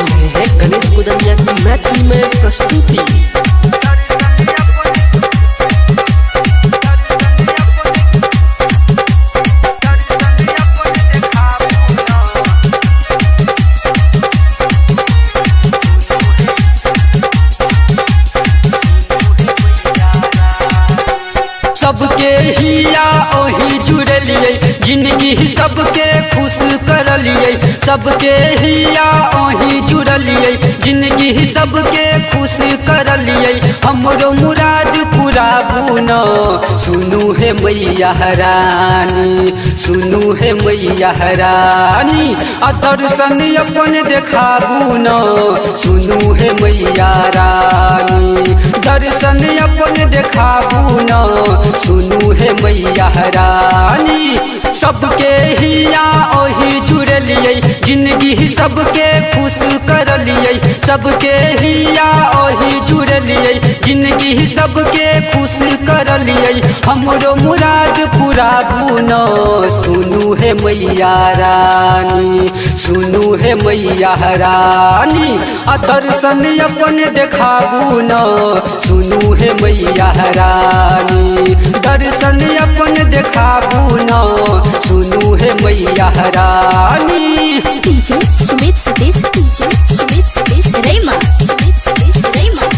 रहे हैं गणेश कुदमिया की मैथिली में प्रस्तुति। सबके हिया ओही जुड़लिए, जिंदगी सबके खुश करलिए। सबके हिया ओही जुड़लिए, जिंदगी सबके खुश करलिए। हमरो मुराद पूरा बुनो सुनू है मैया रानी, सुनू है मैया रानी। दर्शन अपन देखाबू न सुनू है मैया रानी। दर्शन अपन देखाबू न सुनू है मैया रानी। सबके हिया ओही जुड़लिए, जिंदगी सबके खुश करलिए। सबके हिया ओही जुड़लिए, जिंदगी सबके खुश करलिए। हमरो मुराद पूरा बुनो सुनू है मैया रानी, सुनू है मैया रानी। दर्शन अपन देखाबू न सुनू है मैया रानी। दर्शन अपन देखाबू न सुनू है मैया रानी। DJ Sumit Satish, DJ Sumit Satish रैमा, Sumit Satish रैमा।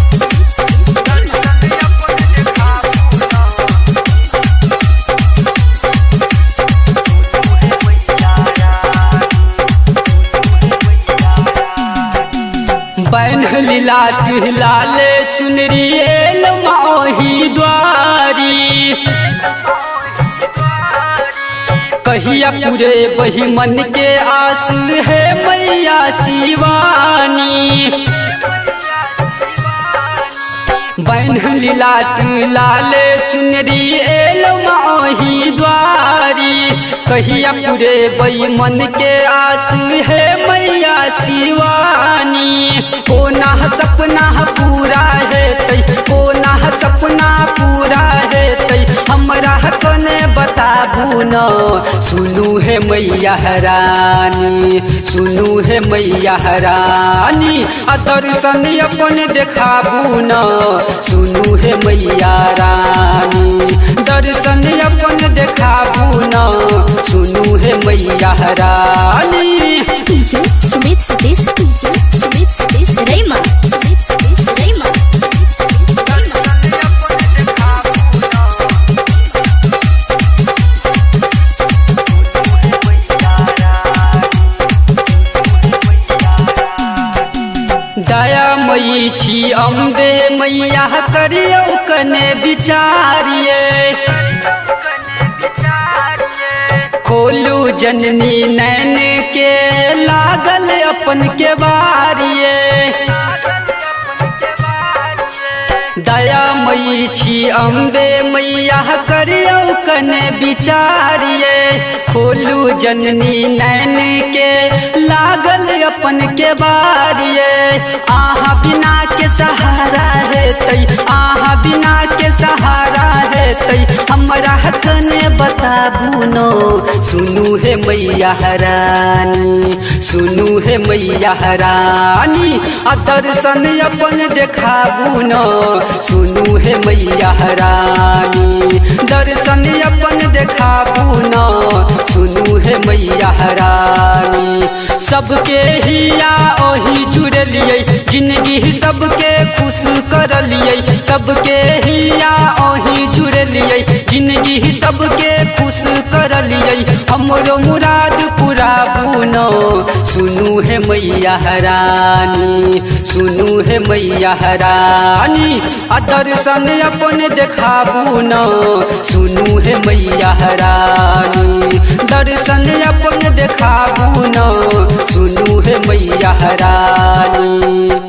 बैन लीलाट लाले चुनरी एल माही द्वारी। कहिया पूरे वही मन के आस है मैया शिवानी। बैन लीलाट लाले चुनरी एल माही द्वारी। कहिया पूरे वही मन के आस है मैया शिवानी। कोना सपना पूरा है तई, कोना सपना पूरा है तई। हमरा कने बताबू न सुनू है मैया रानी, सुनू है मैया रानी। दर्शन अपन देखाबू न सुनू है मैया रानी। दर्शन अपन देखाबू न सुनू है मैया रानी। DJ Sumit Satish, DJ Sumit Satish रैमा, Sumit Satish रैमा। दया मई छी अम्बे मैया करियो कने विचारिए। खोलू जननी नैन के लागल अपन के बारिए। दया मई छी अम्बे मैया करियो कने विचारिए। खोलू जननी नैन के लागल अपन के बारिए। आहा बिना के सहारा है तई, आहा बिना के सहारा है तई। हमरा कने बताबू नो सुनू है मैया रानी, सुनू है मैया रानी। दर्शन अपन देखाबू न सुनू है मैया रानी। दर्शन अपन देखाबू न सुनू है मैया रानी। सबके हिया ओही जुड़लिए, जिंदगी सबके खुश करलिए। सबके हिया ओही जुड़लिए, जिंदगी सबके खुश करलिए। हमरो मुराद पूरा बुनो सुनू है मैया रानी, सुनू है मैया रानी। दर्शन अपन देखाबू न सुनू है मैया रानी। दर्शन अपन देखाबू न सुनू है मैया रानी।